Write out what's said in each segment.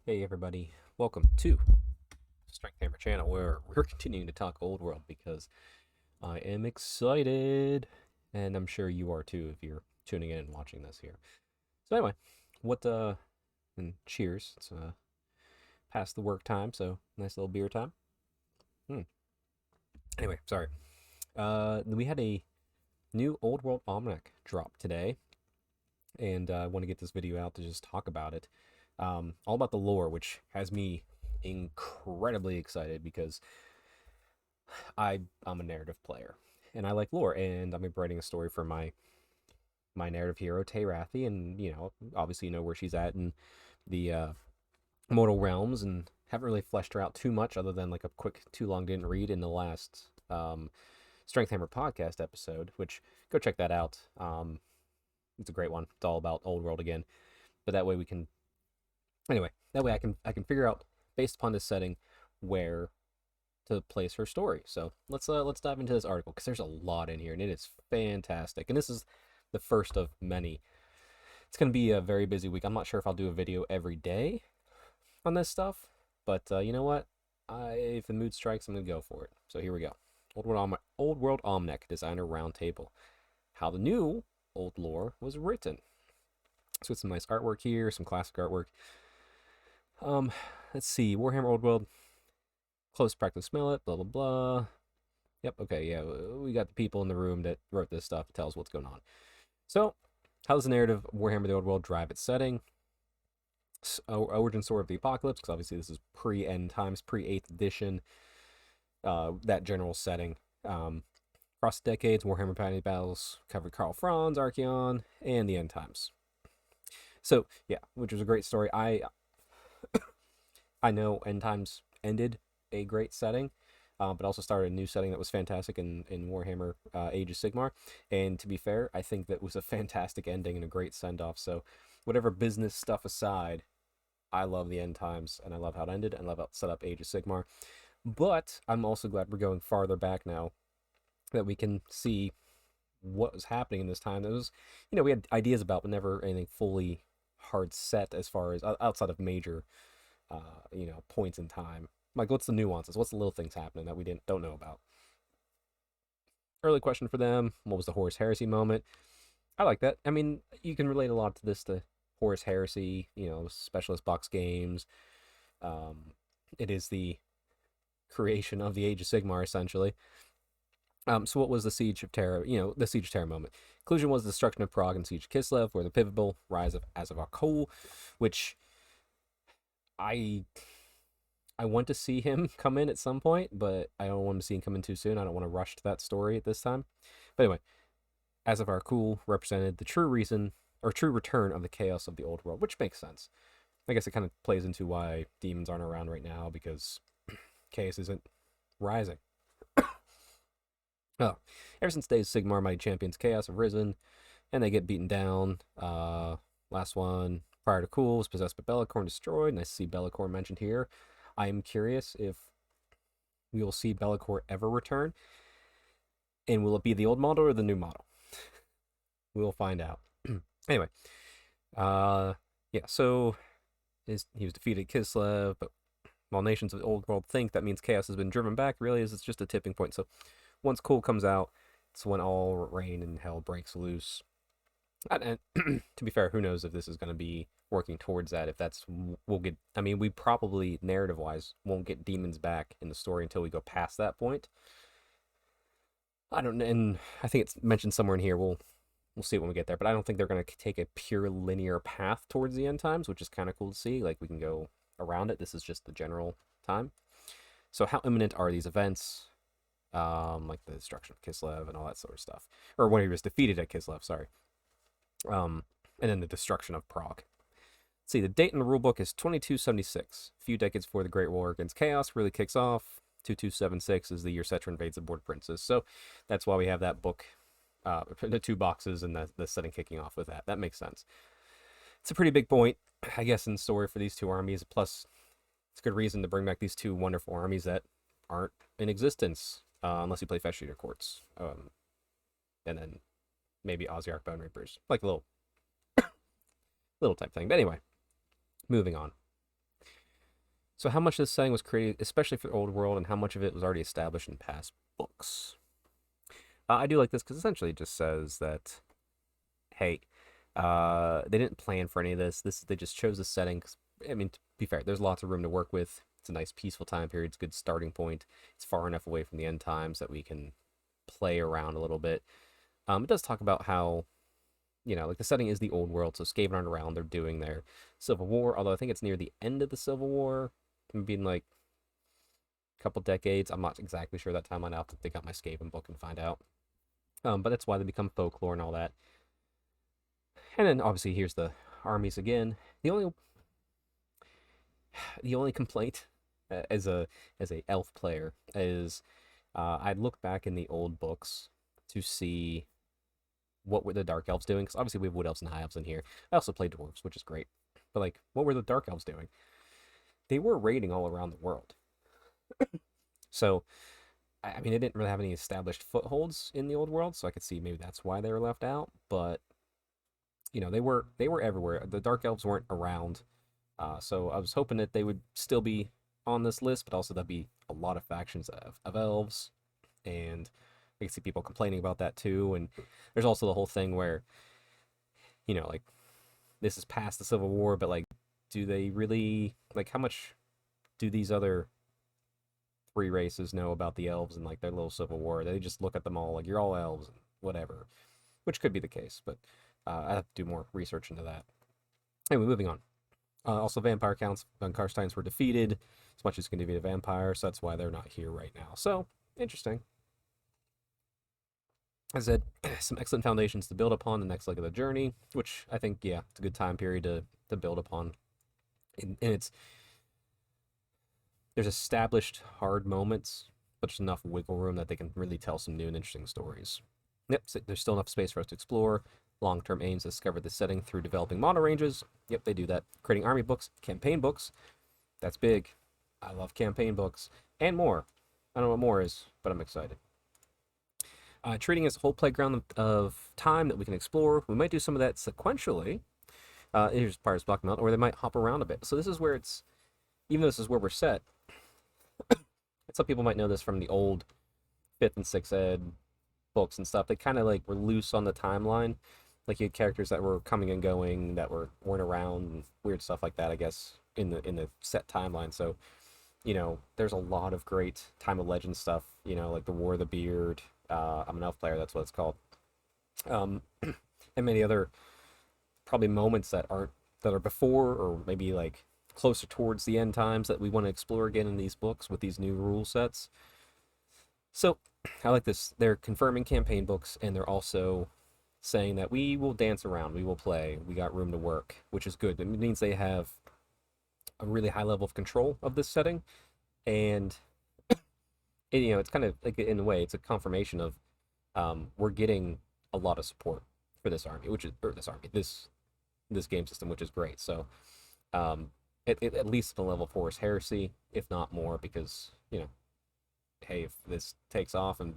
Hey everybody, welcome to Strength Hammer channel where we're continuing to talk Old World because I am excited, and I'm sure you are too if you're tuning in and watching this here. So anyway, and cheers. It's past the work time, so nice little beer time. Hmm. Anyway, sorry. We had a new Old World Almanac drop today, and I want to get this video out to just talk about it. All about the lore, which has me incredibly excited because I'm a narrative player and I like lore, and I'm writing a story for my narrative hero Teyrathi, and obviously where she's at in the mortal realms, and haven't really fleshed her out too much other than like a quick too long didn't read in the last Strength Hammer podcast episode, which go check that out. It's a great one. It's all about Old World again, but that way we can that way I can figure out based upon this setting where to place her story. So let's dive into this article because there's a lot in here and it is fantastic. And this is the first of many. It's going to be a very busy week. I'm not sure if I'll do a video every day on this stuff, but you know what? If the mood strikes, I'm going to go for it. So here we go. Old World Almanac Designer Roundtable. How the new old lore was written. So it's some nice artwork here, some classic artwork. Let's see. Warhammer Old World. Close practice, smell it, blah, blah, blah. Yep, okay, yeah, we got the people in the room that wrote this stuff to tell us what's going on. So, how does the narrative of Warhammer the Old World drive its setting? Origin story of the Apocalypse, because obviously this is pre-end times, pre-8th edition, that general setting. Across the decades, Warhammer Panty battles covered Karl Franz, Archaon, and the end times. So, yeah, which was a great story. I know end times ended a great setting, but also started a new setting that was fantastic in Warhammer Age of Sigmar. And to be fair, I think that was a fantastic ending and a great send-off. So whatever business stuff aside, I love the end times, and I love how it ended, and I love how it set up Age of Sigmar. But I'm also glad we're going farther back now, that we can see what was happening in this time. That was, we had ideas about, but never anything fully hard set as far as outside of major, points in time. Like, what's the nuances? What's the little things happening that we don't know about? Early question for them: what was the Horus Heresy moment? I like that. I mean, you can relate a lot to this to Horus Heresy. Specialist box games. It is the creation of the Age of Sigmar, essentially. So what was the Siege of Terra? The Siege of Terra moment. Conclusion was the destruction of Prague and Siege of Kislev, where the pivotal rise of Azov, which I want to see him come in at some point, but I don't want to see him come in too soon. I don't want to rush to that story at this time. But anyway, Azov represented the true reason or true return of the chaos of the old world, which makes sense. I guess it kind of plays into why demons aren't around right now, because chaos isn't rising. Oh, ever since days Sigmar, mighty champions chaos have risen, and they get beaten down. Last one, prior to Cool, was possessed by Be'lakor and destroyed. Nice to see Be'lakor mentioned here. I am curious if we will see Be'lakor ever return, and will it be the old model or the new model? We will find out. Anyway, yeah. So he was defeated at Kislev, but while nations of the old world think that means chaos has been driven back, really is it's just a tipping point. So once Cool comes out, it's when all rain and hell breaks loose. And to be fair, who knows if this is going to be working towards that? If that's we'll get. I mean, we probably narrative wise won't get demons back in the story until we go past that point. I don't, and I think it's mentioned somewhere in here. We'll see when we get there, but I don't think they're going to take a pure linear path towards the end times, which is kind of cool to see. Like, we can go around it. This is just the general time. So how imminent are these events? Like the destruction of Kislev and all that sort of stuff, or when he was defeated at Kislev. Sorry. And then the destruction of Prague. Let's see, the date in the rulebook is 2276. A few decades before the Great War Against Chaos really kicks off. 2276 is the year Cetra invades the Border Princes. So that's why we have that book, the two boxes, and the setting kicking off with that. That makes sense. It's a pretty big point, I guess, in the story for these two armies. Plus, it's a good reason to bring back these two wonderful armies that aren't in existence, unless you play Flesh Eater Courts. And then maybe Ossiarch Bone Reapers. Like a little type thing. But anyway, moving on. So how much of this setting was created, especially for the old world, and how much of it was already established in past books? I do like this because essentially it just says that, hey, they didn't plan for any of this. They just chose the setting. 'Cause, I mean, to be fair, there's lots of room to work with. It's a nice peaceful time period. It's a good starting point. It's far enough away from the end times that we can play around a little bit. It does talk about how, like the setting is the old world, so Skaven aren't around. They're doing their Civil War, although I think it's near the end of the Civil War, maybe in like a couple decades. I'm not exactly sure that timeline. I'll have to dig out my Skaven book and find out. But that's why they become folklore and all that. And then obviously here's the armies again. The only complaint as a elf player is I'd look back in the old books to see what were the dark elves doing, because obviously we have wood elves and high elves in here. I also play dwarves, which is great, but like, what were the dark elves doing? They were raiding all around the world. So I mean, they didn't really have any established footholds in the old world, so I could see maybe that's why they were left out. But they were everywhere. The dark elves weren't around, so I was hoping that they would still be on this list, but also there'd be a lot of factions of elves, and I can see people complaining about that too. And there's also the whole thing where, like, this is past the Civil War, but like, do they really, like, how much do these other three races know about the elves and like their little Civil War? They just look at them all like you're all elves and whatever, which could be the case, but I have to do more research into that. Anyway, moving on. Also, vampire counts on Karsteins were defeated as much as you can defeat a vampire, so that's why they're not here right now. So, interesting. As I said, some excellent foundations to build upon the next leg of the journey, which I think, yeah, it's a good time period to build upon. And there's established hard moments, but there's enough wiggle room that they can really tell some new and interesting stories. Yep, so there's still enough space for us to explore. Long-term aims to discover the setting through developing model ranges. Yep, they do that. Creating army books, campaign books. That's big. I love campaign books. And more. I don't know what more is, but I'm excited. Treating it as a whole playground of time that we can explore. We might do some of that sequentially. Here's part of Black Mountain, or they might hop around a bit. So this is where it's, even though this is where we're set, some people might know this from the old 5th and 6th ed books and stuff. They kind of like were loose on the timeline. Like, you had characters that were coming and going that weren't around and weird stuff like that, I guess, in the set timeline. So, there's a lot of great Time of Legend stuff, like the War of the Beard. I'm an elf player, that's what it's called. And many other probably moments that are before or maybe like closer towards the end times that we want to explore again in these books with these new rule sets. So I like this. They're confirming campaign books, and they're also saying that we will dance around, we will play, we got room to work, which is good. It means they have a really high level of control of this setting, and it's kind of like, in a way, it's a confirmation of we're getting a lot of support for this army, this game system, which is great. So at least the level 4 is heresy, if not more, because hey, if this takes off and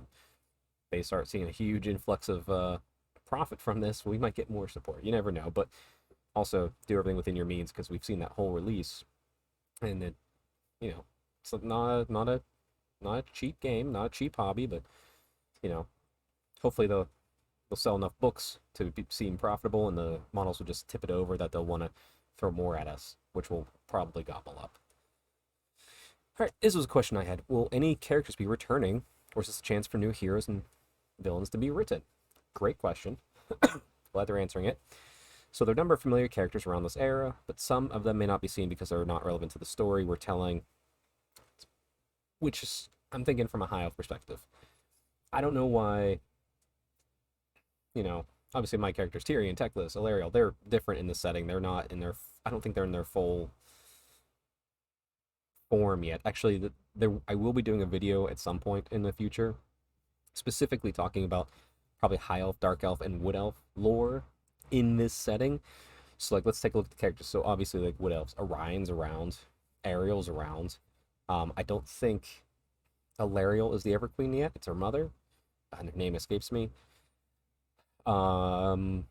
they start seeing a huge influx of profit from this, we might get more support. You never know, but also do everything within your means, because we've seen that whole release, and it's not a cheap game, not a cheap hobby, but hopefully they'll sell enough books to seem profitable, and the models will just tip it over that they'll want to throw more at us, which will probably gobble up. All right, this was a question I had. Will any characters be returning, or is this a chance for new heroes and villains to be written? Great question. Glad they're answering it. So there are a number of familiar characters around this era, but some of them may not be seen because they're not relevant to the story we're telling, which is, I'm thinking from a high elf perspective. I don't know why, obviously my characters, Tyrion, Teclis, Ilariel, they're different in the setting. They're not in their, I don't think they're in their full form yet. Actually, I will be doing a video at some point in the future, specifically talking about probably high elf, dark elf, and wood elf lore in this setting. So like, let's take a look at the characters. So obviously, like, wood elves, Orion's around, Ariel's around. I don't think Ilariel is the Everqueen yet. It's her mother, and her name escapes me. I'm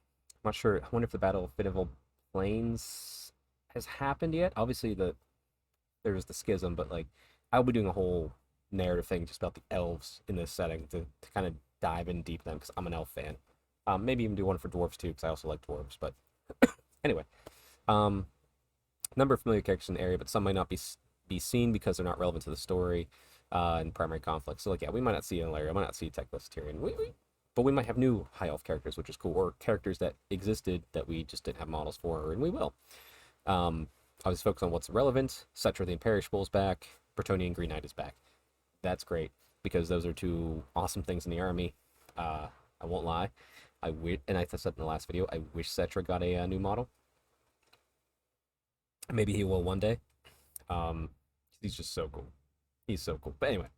not sure. I wonder if the Battle of Finnival Plains has happened yet. Obviously, there's there's the schism, but like I'll be doing a whole narrative thing just about the elves in this setting to kind of dive in deep them because I'm an elf fan. Maybe even do one for dwarves too because I also like dwarves. But anyway, um, number of familiar characters in the area, but some might not be seen because they're not relevant to the story and primary conflict. So like yeah, we might not see an area, I might not see Teclis Tyrion. But we might have new high elf characters, which is cool, or characters that existed that we just didn't have models for, and we will. I was focused on what's relevant. Cetra the Imperishable is back. Bretonnian Green Knight is back. That's great because those are two awesome things in the army. I won't lie. And I said in the last video, I wish Cetra got a new model. Maybe he will one day. He's just so cool. He's so cool. But anyway,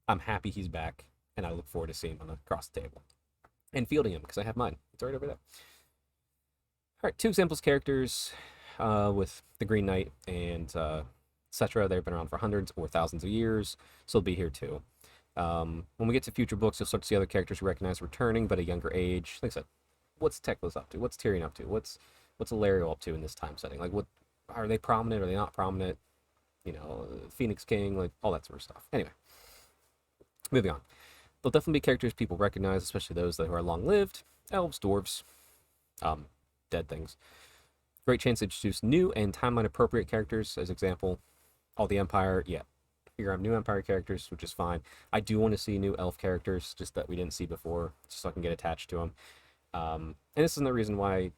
I'm happy he's back, and I look forward to seeing him across the table and fielding him because I have mine. It's right over there. All right, two examples characters with the Green Knight and Cetra. They've been around for hundreds or thousands of years, so they'll be here too. When we get to future books, you'll start to see other characters you recognize returning, but at a younger age. Like I said, what's Teclis up to? What's Tyrion up to? What's Illyrio up to in this time setting? Like, what are they prominent? Are they not prominent? You know, Phoenix King, like all that sort of stuff. Anyway, moving on. There'll definitely be characters people recognize, especially those that are long-lived. Elves, dwarves, dead things. Great chance to introduce new and timeline-appropriate characters. As example, all the Empire, yeah. You're gonna have new Empire characters, which is fine. I do want to see new Elf characters, just that we didn't see before, just so I can get attached to them. And this is the reason why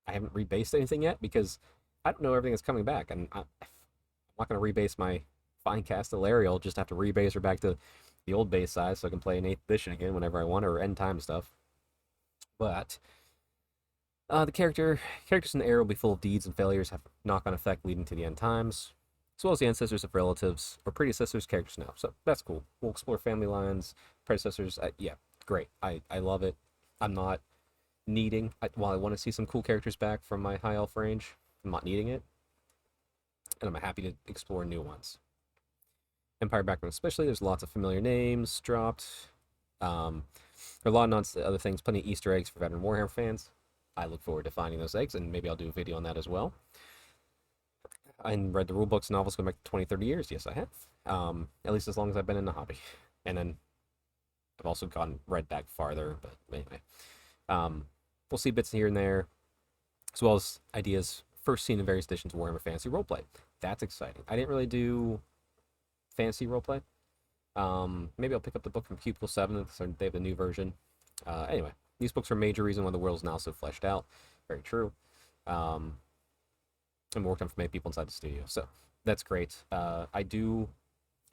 I haven't rebased anything yet, because I don't know everything that's coming back, and I'm not going to rebase my fine cast Illyrio. I'll just have to rebase her back to the old base size so I can play an 8th edition again whenever I want, or end time stuff. But the characters in the era will be full of deeds and failures, have knock-on effect leading to the end times, as well as the ancestors of relatives or predecessors characters now. So that's cool. We'll explore family lines, predecessors. Yeah, great. I love it. I'm not needing, while I want to see some cool characters back from my high elf range, I'm not needing it. And I'm happy to explore new ones. Empire background especially, there's lots of familiar names dropped. There are a lot of other things, plenty of Easter eggs for veteran Warhammer fans. I look forward to finding those eggs, and maybe I'll do a video on that as well. I read the rulebooks and novels going back to 20, 30 years. Yes, I have. At least as long as I've been in the hobby. And then I've also read back farther, but anyway. We'll see bits here and there, as well as ideas first seen in various editions of Warhammer Fantasy Roleplay. That's exciting. I didn't really do fantasy roleplay. Maybe I'll pick up the book from Cubicle 7, so they have the new version. Anyway, these books are a major reason why the world is now so fleshed out. Very true. And worked on for many people inside the studio. So that's great. I do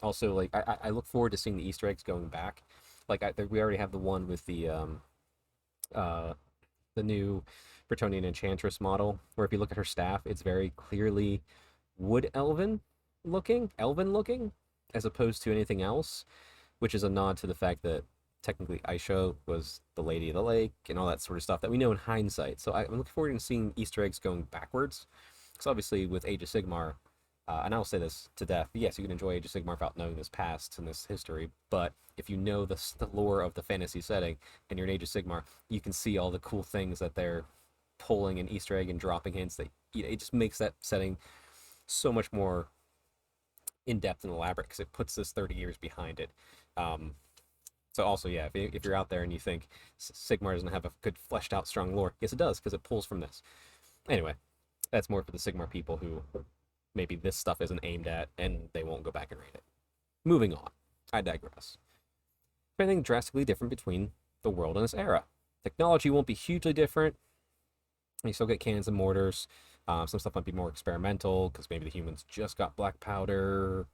also, like, I look forward to seeing the Easter eggs going back. Like, we already have the one with the new Bretonnian Enchantress model, where if you look at her staff, it's very clearly wood elven looking, as opposed to anything else, which is a nod to the fact that technically Aisha was the Lady of the Lake and all that sort of stuff that we know in hindsight. So I'm looking forward to seeing Easter eggs going backwards. Because obviously with Age of Sigmar, and I'll say this to death, yes, you can enjoy Age of Sigmar without knowing this past and this history, but if you know the lore of the fantasy setting and you're in Age of Sigmar, you can see all the cool things that they're pulling an Easter egg and dropping hints that, you know, it just makes that setting so much more in-depth and elaborate because it puts this 30 years behind it. So also, yeah, if you're out there and you think Sigmar doesn't have a good fleshed out strong lore, yes it does, because it pulls from this. Anyway, that's more for the Sigmar people who maybe this stuff isn't aimed at and they won't go back and read it. Moving on, I digress. Anything drastically different between the world and this era. Technology won't be hugely different. You still get cannons and mortars. Some stuff might be more experimental because maybe the humans just got black powder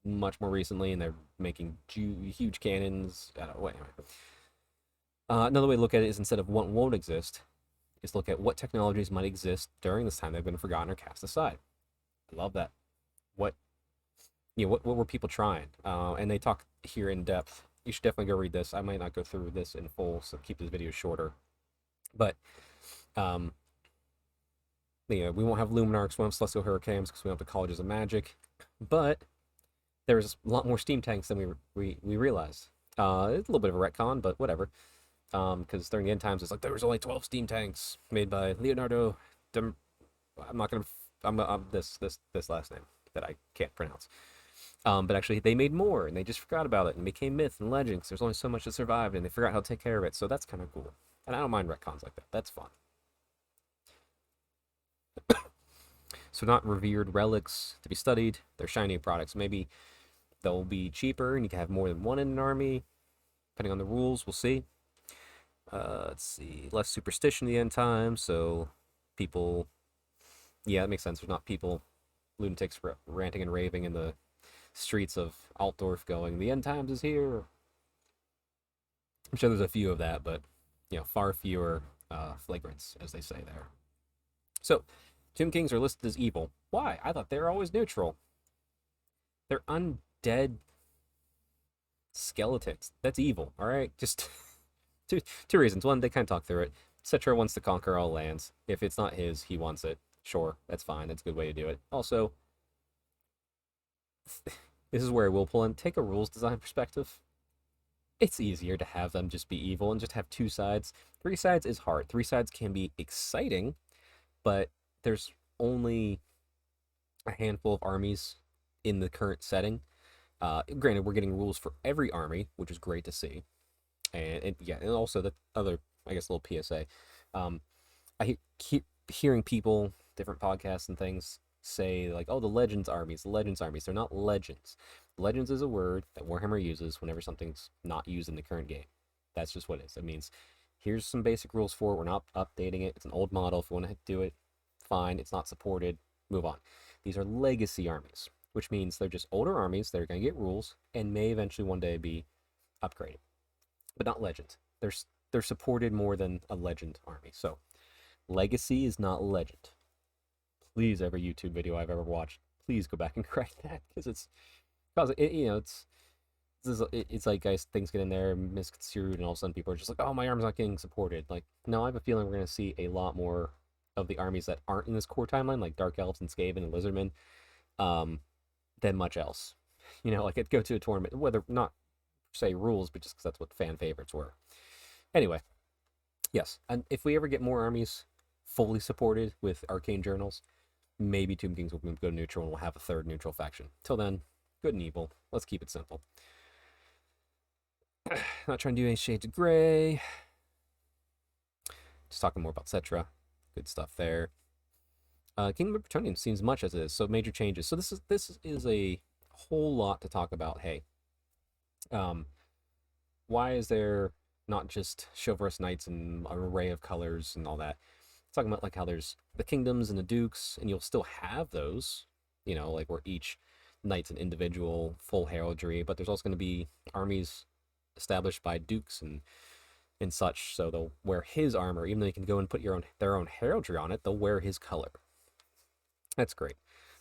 much more recently and they're making huge cannons. I don't know. Anyway. Another way to look at it is, instead of what won't exist, is look at what technologies might exist during this time they've been forgotten or cast aside. I love that. What were people trying? And they talk here in depth. You should definitely go read this. I might not go through this in full, so keep this video shorter. But we won't have Luminarchs, we won't have Celestial Hurricanes because we don't have the Colleges of Magic. But there's a lot more steam tanks than we realized. It's a little bit of a retcon, but whatever. Because during the end times, it's like there was only 12 steam tanks made by Leonardo. I'm not gonna I'm this last name that I can't pronounce. But actually, they made more, and they just forgot about it, and became myth and legend. 'Cause there's only so much that survived, and they forgot how to take care of it. So that's kind of cool, and I don't mind retcons like that. That's fun. So not revered relics to be studied. They're shiny products. Maybe they'll be cheaper, and you can have more than one in an army, depending on the rules. We'll see. Let's see. Less superstition in the end times, so people. Yeah, that makes sense. There's not people, lunatics ranting and raving in the streets of Altdorf going, the end times is here. I'm sure there's a few of that, but far fewer flagrants, as they say there. So, Tomb Kings are listed as evil. Why? I thought they were always neutral. They're undead skeletons. That's evil, alright? Just two reasons. One, they kind of talk through it. Citra wants to conquer all lands. If it's not his, he wants it. Sure, that's fine. That's a good way to do it. Also, this is where I will pull in. Take a rules design perspective. It's easier to have them just be evil and just have two sides. Three sides is hard. Three sides can be exciting, but there's only a handful of armies in the current setting. Granted, we're getting rules for every army, which is great to see. And also the other, I guess, little PSA. I keep hearing people, different podcasts and things, say like, oh, the Legends armies. They're not legends. Legends is a word that Warhammer uses whenever something's not used in the current game. That's just what it is. It means here's some basic rules for it. We're not updating it. It's an old model. If you want to do it, fine. It's not supported. Move on. These are legacy armies, which means they're just older armies that are going to get rules and may eventually one day be upgraded, but not legends. They're supported more than a legend army. So legacy is not legend. Please, every YouTube video I've ever watched, please go back and correct that, because it's like, guys, things get in there misconstrued, and all of a sudden people are just like, oh, my arm's not getting supported. Like, no, I have a feeling we're going to see a lot more of the armies that aren't in this core timeline, like Dark Elves and Skaven and Lizardmen, than much else. Like it'd go to a tournament, whether not say rules, but just because that's what fan favorites were. Anyway, yes, and if we ever get more armies fully supported with arcane journals, maybe Tomb Kings will go neutral and we'll have a third neutral faction. Till then, good and evil. Let's keep it simple. Not trying to do any shades of gray. Just talking more about Citra. Good stuff there. Kingdom of Bretonnium seems much as it is, so major changes. So this is a whole lot to talk about. Hey, why is there not just chivalrous knights and an array of colors and all that? Talking about like how there's the kingdoms and the dukes, and you'll still have those, like where each knight's an individual full heraldry, but there's also going to be armies established by dukes and such, so they'll wear his armor, even though you can go and put their own heraldry on it. They'll wear his color. That's great.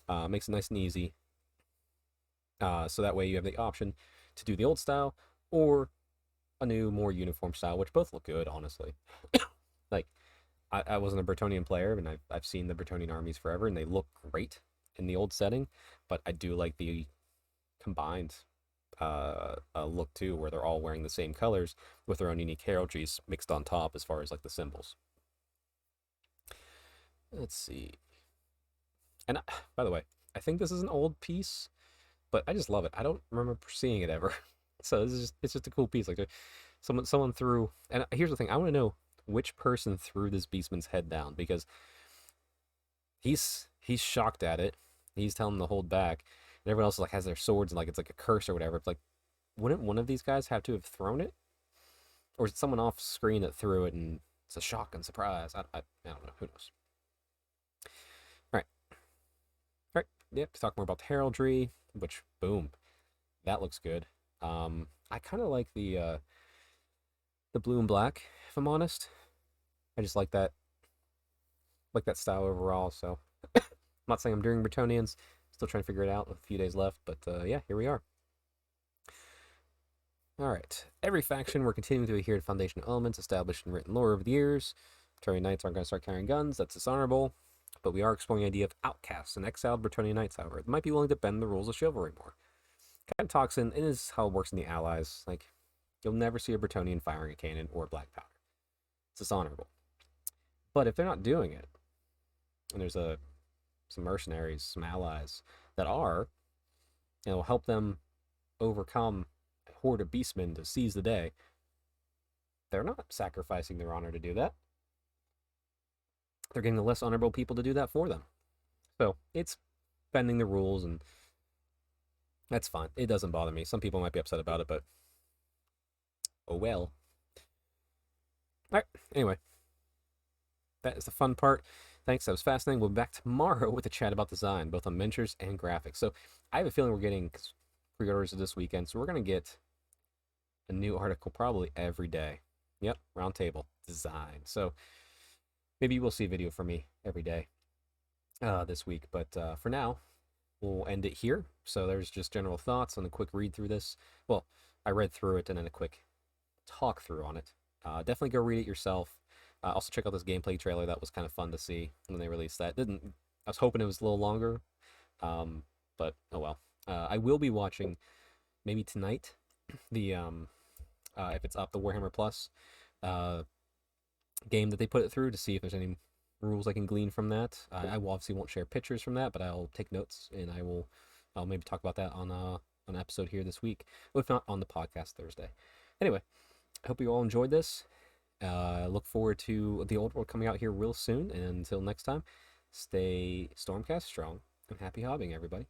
Makes it nice and easy. So that way you have the option to do the old style or a new, more uniform style, which both look good, honestly. Like, I wasn't a Bretonnian player, and I've seen the Bretonnian armies forever, and they look great in the old setting, but I do like the combined look too, where they're all wearing the same colors with their own unique heraldries mixed on top as far as like the symbols. Let's see. And by the way, I think this is an old piece, but I just love it. I don't remember seeing it ever. So it's just a cool piece. Like someone threw, and here's the thing, I want to know which person threw this beastman's head down, because he's shocked at it. He's telling them to hold back, and everyone else like has their swords and like it's like a curse or whatever. It's like, wouldn't one of these guys have to have thrown it, or is it someone off screen that threw it and it's a shock and surprise? I don't know. Who knows? All right. Yep. To talk more about the heraldry, which boom, that looks good. I kind of like the blue and black, if I'm honest. I just like that style overall. So I'm not saying I'm doing Bretonnians. Still trying to figure it out. A few days left, but yeah, here we are. All right. Every faction, we're continuing to adhere to foundational elements established in written lore over the years. Bretonnian knights aren't going to start carrying guns. That's dishonorable. But we are exploring the idea of outcasts and exiled Bretonnian knights, however. They might be willing to bend the rules of chivalry more. Kind of talks in, and is how it works in the Allies. Like, you'll never see a Bretonnian firing a cannon or black powder. It's dishonorable. But if they're not doing it, and there's a some mercenaries, some allies that are, help them overcome a horde of beastmen to seize the day. They're not sacrificing their honor to do that. They're getting the less honorable people to do that for them. So it's bending the rules, and that's fine. It doesn't bother me. Some people might be upset about it, but oh well. All right. Anyway, that is the fun part. Thanks. That was fascinating. We'll be back tomorrow with a chat about design, both on miniatures and graphics. So I have a feeling we're getting pre-orders this weekend, so we're going to get a new article probably every day. Yep, roundtable design. So maybe we'll see a video from me every day this week. But for now, we'll end it here. So there's just general thoughts on a quick read through this. Well, I read through it and then a quick talk through on it. Definitely go read it yourself. Also check out this gameplay trailer. That was kind of fun to see when they released that. I was hoping it was a little longer, but oh well. I will be watching maybe tonight the if it's up, the Warhammer Plus game that they put it through, to see if there's any rules I can glean from that. I will obviously won't share pictures from that, but I'll take notes, and I'll maybe talk about that on an episode here this week, if not on the podcast Thursday. Anyway, I hope you all enjoyed this. Look forward to the old world coming out here real soon, and until next time, stay Stormcast strong and happy hobbying, everybody.